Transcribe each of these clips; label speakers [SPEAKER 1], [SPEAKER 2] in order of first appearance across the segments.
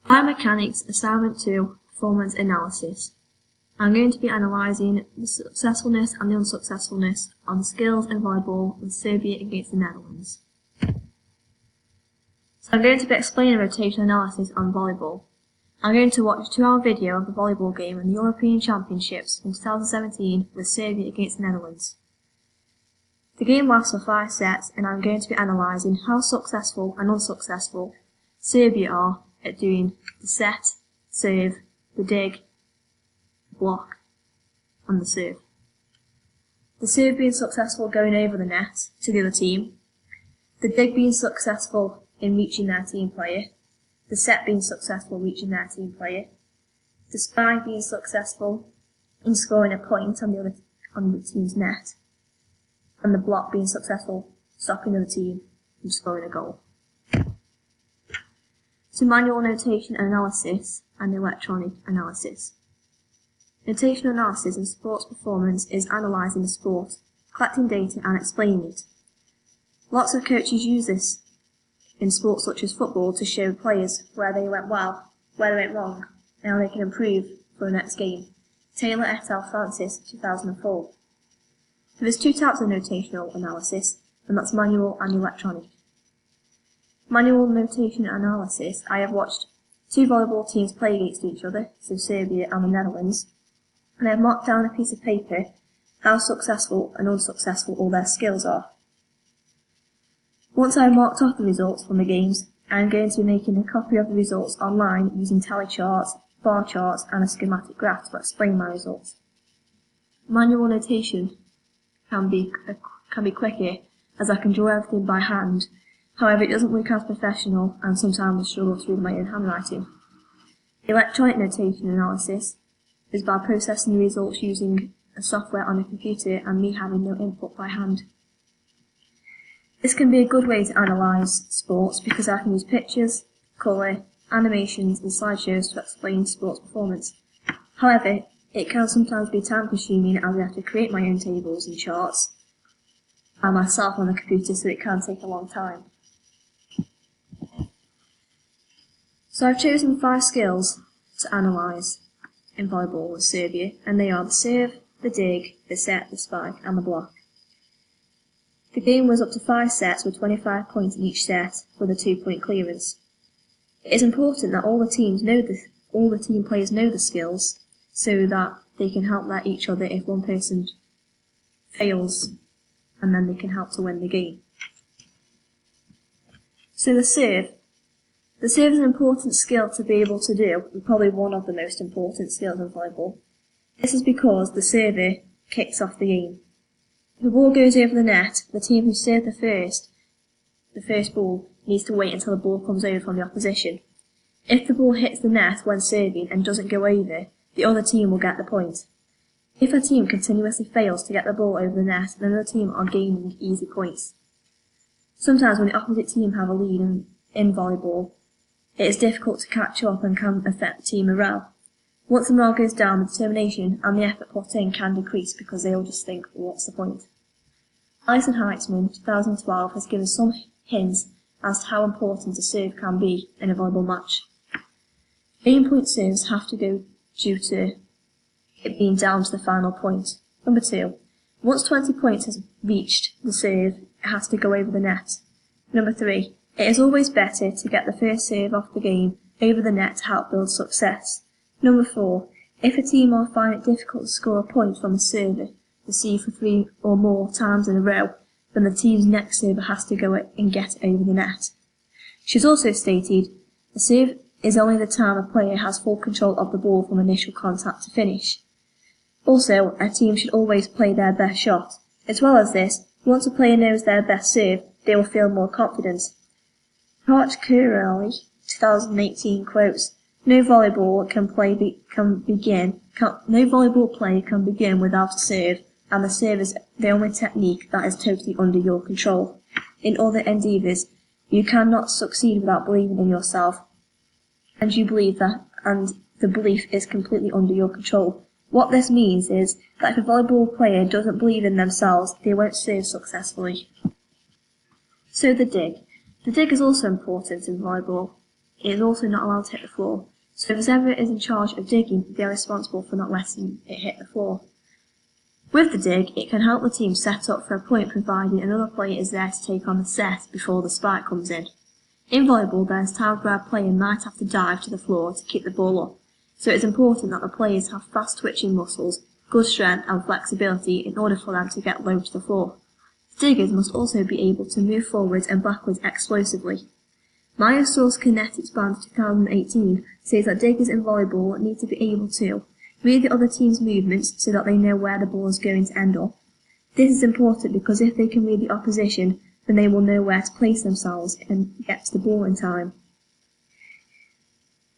[SPEAKER 1] Biomechanics Assignment 2 Performance Analysis. I'm going to be analysing the successfulness and the unsuccessfulness on skills in volleyball with Serbia against the Netherlands. So I'm going to be explaining rotation analysis on volleyball. I'm going to watch a 2-hour video of the volleyball game in the European Championships in 2017 with Serbia against the Netherlands. The game lasts for 5 sets and I'm going to be analysing how successful and unsuccessful Serbia are at doing the set, serve, the dig, block and the serve. The serve being successful going over the net to the other team, the dig being successful in reaching their team player, the set being successful reaching their team player, the spike being successful in scoring a point on the team's net, and the block being successful stopping the other team from scoring a goal. So manual notation analysis and electronic analysis. Notation analysis in sports performance is analysing the sport, collecting data and explaining it. Lots of coaches use this in sports such as football to show players where they went well, where they went wrong, and how they can improve for the next game. Taylor et al. Francis, 2004. So there's 2 types of notational analysis, and that's manual and electronic. Manual notation analysis, I have watched 2 volleyball teams play against each other, so Serbia and the Netherlands, and I have marked down a piece of paper how successful and unsuccessful all their skills are. Once I have marked off the results from the games, I am going to be making a copy of the results online using tally charts, bar charts and a schematic graph to explain my results. Manual notation can be quicker as I can draw everything by hand. However, it doesn't look as professional and sometimes I struggle to read my own handwriting. Electronic notation analysis is by processing the results using a software on a computer and me having no input by hand. This can be a good way to analyse sports because I can use pictures, colour, animations and slideshows to explain sports performance. However, it can sometimes be time consuming as I have to create my own tables and charts by myself on the computer, so it can take a long time. So I've chosen 5 skills to analyse in volleyball with Serbia, and they are the serve, the dig, the set, the spike and the block. The game was up to 5 sets with 25 points in each set with a 2-point clearance. It is important that all the team players know the skills so that they can help each other if one person fails, and then they can help to win the game. So the serve. The serve is an important skill to be able to do, and probably one of the most important skills in volleyball. This is because the server kicks off the game. If the ball goes over the net, the team who served the first ball needs to wait until the ball comes over from the opposition. If the ball hits the net when serving and doesn't go over, the other team will get the point. If a team continuously fails to get the ball over the net, then the other team are gaining easy points. Sometimes when the opposite team have a lead in volleyball, it is difficult to catch up and can affect team morale. Once the morale goes down, the determination and the effort put in can decrease because they all just think, well, what's the point? Alison Heitzman, 2012, has given some hints as to how important a serve can be in a volleyball match. Aim-point serves have to go due to it being down to the final point. Number 2, once 20 points has reached the serve, it has to go over the net. Number 3, it is always better to get the first serve off the game over the net to help build success. Number 4, if a team will find it difficult to score a point from a server received for 3 or more times in a row, then the team's next server has to go and get it over the net. She's also stated, a serve is only the time a player has full control of the ball from initial contact to finish. Also, a team should always play their best shot. As well as this, once a player knows their best serve, they will feel more confident. Hart Curley, 2018 quotes, No volleyball play can begin without a serve, and the serve is the only technique that is totally under your control. In other endeavours, you cannot succeed without believing in yourself, and you believe that, and the belief is completely under your control. What this means is that if a volleyball player doesn't believe in themselves, they won't serve successfully. So the dig. The dig is also important in volleyball. it is also not allowed to hit the floor. So if whoever is in charge of digging, they are responsible for not letting it hit the floor. With the dig, it can help the team set up for a point providing another player is there to take on the set before the spike comes in. In volleyball, there is times where a player might have to dive to the floor to keep the ball up, so it is important that the players have fast twitching muscles, good strength and flexibility in order for them to get low to the floor. Diggers must also be able to move forwards and backwards explosively. Myosource Kinetics Band 2018 says that diggers in volleyball need to be able to read the other team's movements so that they know where the ball is going to end up. This is important because if they can read the opposition, then they will know where to place themselves and get to the ball in time.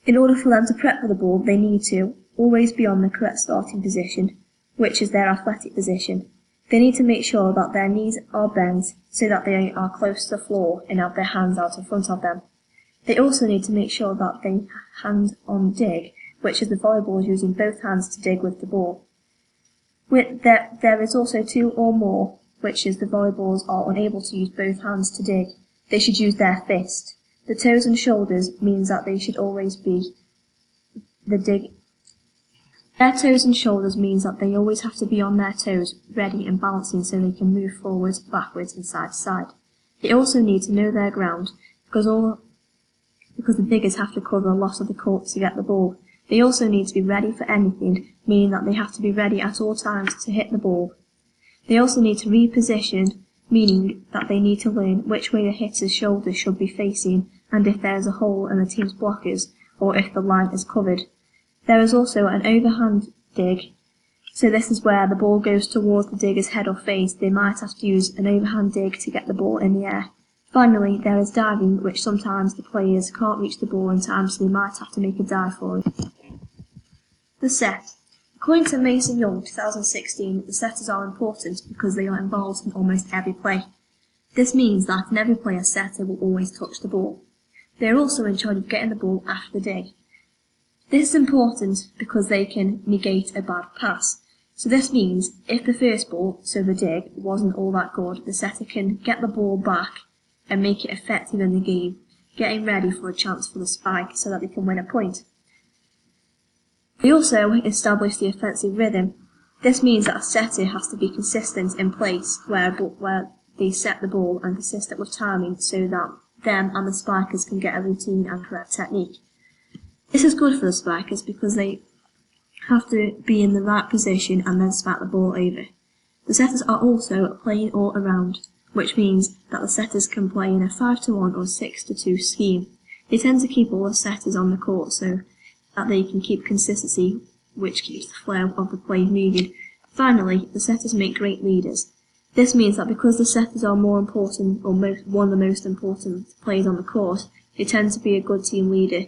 [SPEAKER 1] In order for them to prep for the ball, they need to always be on the correct starting position, which is their athletic position. They need to make sure that their knees are bent so that they are close to the floor and have their hands out in front of them. They also need to make sure that they hand-on dig, which is the volleyball using both hands to dig with the ball. There is also two or more, which is the volleyballs are unable to use both hands to dig. They should use their fist. The toes and shoulders means that they should always be Their toes and shoulders means that they always have to be on their toes, ready and balancing so they can move forwards, backwards and side to side. They also need to know their ground, because the diggers have to cover a lot of the court to get the ball. They also need to be ready for anything, meaning that they have to be ready at all times to hit the ball. They also need to reposition, meaning that they need to learn which way the hitter's shoulders should be facing and if there is a hole in the team's blockers or if the line is covered. There is also an overhand dig, so this is where the ball goes towards the digger's head or face. They might have to use an overhand dig to get the ball in the air. Finally, there is diving, which sometimes the players can't reach the ball in time, so they might have to make a dive for it. The set. According to Mason Young 2016, the setters are important because they are involved in almost every play. This means that in every play a setter will always touch the ball. They are also in charge of getting the ball after the dig. This is important because they can negate a bad pass. So this means if the first ball, so the dig, wasn't all that good, the setter can get the ball back and make it effective in the game, getting ready for a chance for the spike so that they can win a point. They also establish the offensive rhythm. This means that a setter has to be consistent in place where they set the ball and consistent with timing so that them and the spikers can get a routine and correct technique. This is good for the spikers because they have to be in the right position and then spike the ball over. The setters are also playing all around, which means that the setters can play in a 5-1 or 6-2 scheme. They tend to keep all the setters on the court so that they can keep consistency, which keeps the flow of the play moving. Finally, the setters make great leaders. This means that because the setters are more important or one of the most important players on the court, they tend to be a good team leader.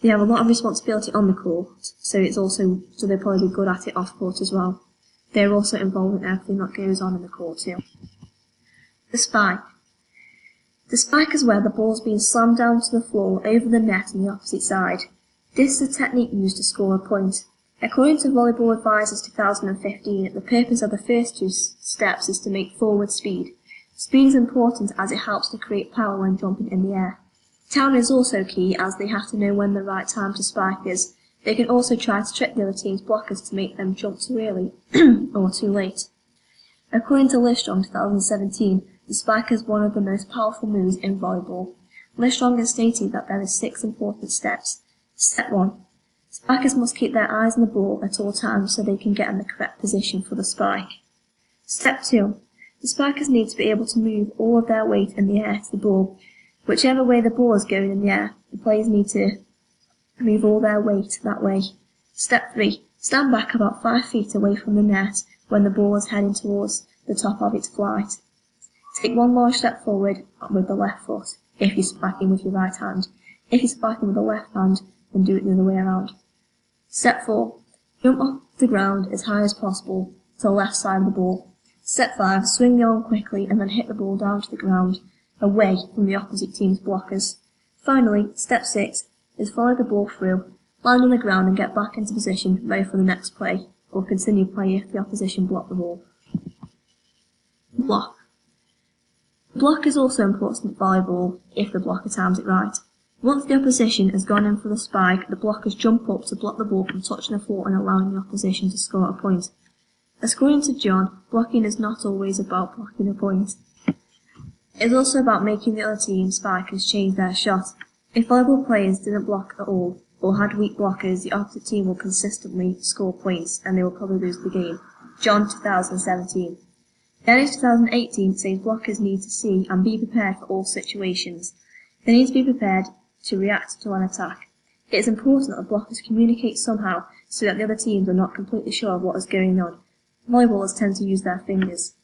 [SPEAKER 1] They have a lot of responsibility on the court, so they're probably good at it off court as well. They're also involved in everything that goes on in the court too. The spike. The spike is where the ball is being slammed down to the floor over the net on the opposite side. This is a technique used to score a point. According to Volleyball Advisors 2015, the purpose of the first two steps is to make forward speed. Speed is important as it helps to create power when jumping in the air. Timing is also key as they have to know when the right time to spike is. They can also try to trick the other team's blockers to make them jump too early or too late. According to Listrong 2017, the spike is one of the most powerful moves in volleyball. Listrong has stated that there are 6 important steps. Step 1. Spikers must keep their eyes on the ball at all times so they can get in the correct position for the spike. Step 2. The spikers need to be able to move all of their weight in the air to the ball. Whichever way the ball is going in the air, the players need to move all their weight that way. Step 3. Stand back about 5 feet away from the net when the ball is heading towards the top of its flight. Take one large step forward with the left foot, if you're spiking with your right hand. If you're spiking with the left hand, then do it the other way around. Step 4. Jump off the ground as high as possible to the left side of the ball. Step 5. Swing the arm quickly and then hit the ball down to the ground, away from the opposite team's blockers. Finally, step 6 is follow the ball through, land on the ground and get back into position ready for the next play, or continue play if the opposition block the ball. Block. The block is also important in volleyball if the blocker times it right. Once the opposition has gone in for the spike, the blockers jump up to block the ball from touching the floor and allowing the opposition to score a point. According to John, blocking is not always about blocking a point. It is also about making the other team spikers change their shot. If volleyball players didn't block at all, or had weak blockers, the opposite team will consistently score points and they will probably lose the game. John 2017. Dennis 2018 says blockers need to see and be prepared for all situations. They need to be prepared to react to an attack. It is important that the blockers communicate somehow so that the other teams are not completely sure of what is going on. Volleyballers tend to use their fingers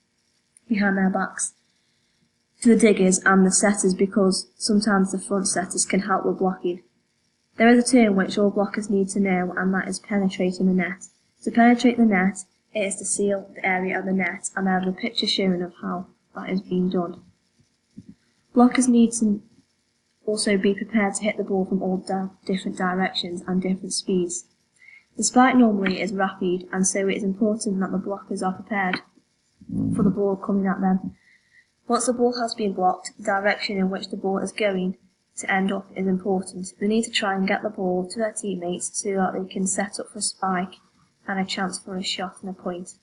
[SPEAKER 1] behind their backs to the diggers and the setters because sometimes the front setters can help with blocking. There is a term which all blockers need to know, and that is penetrating the net. To penetrate the net, it is to seal the area of the net, and I have a picture showing of how that is being done. Blockers need to also be prepared to hit the ball from all different directions and different speeds. The spike normally is rapid, and so it is important that the blockers are prepared for the ball coming at them. Once the ball has been blocked, the direction in which the ball is going to end up is important. They need to try and get the ball to their teammates so that they can set up for a spike and a chance for a shot and a point.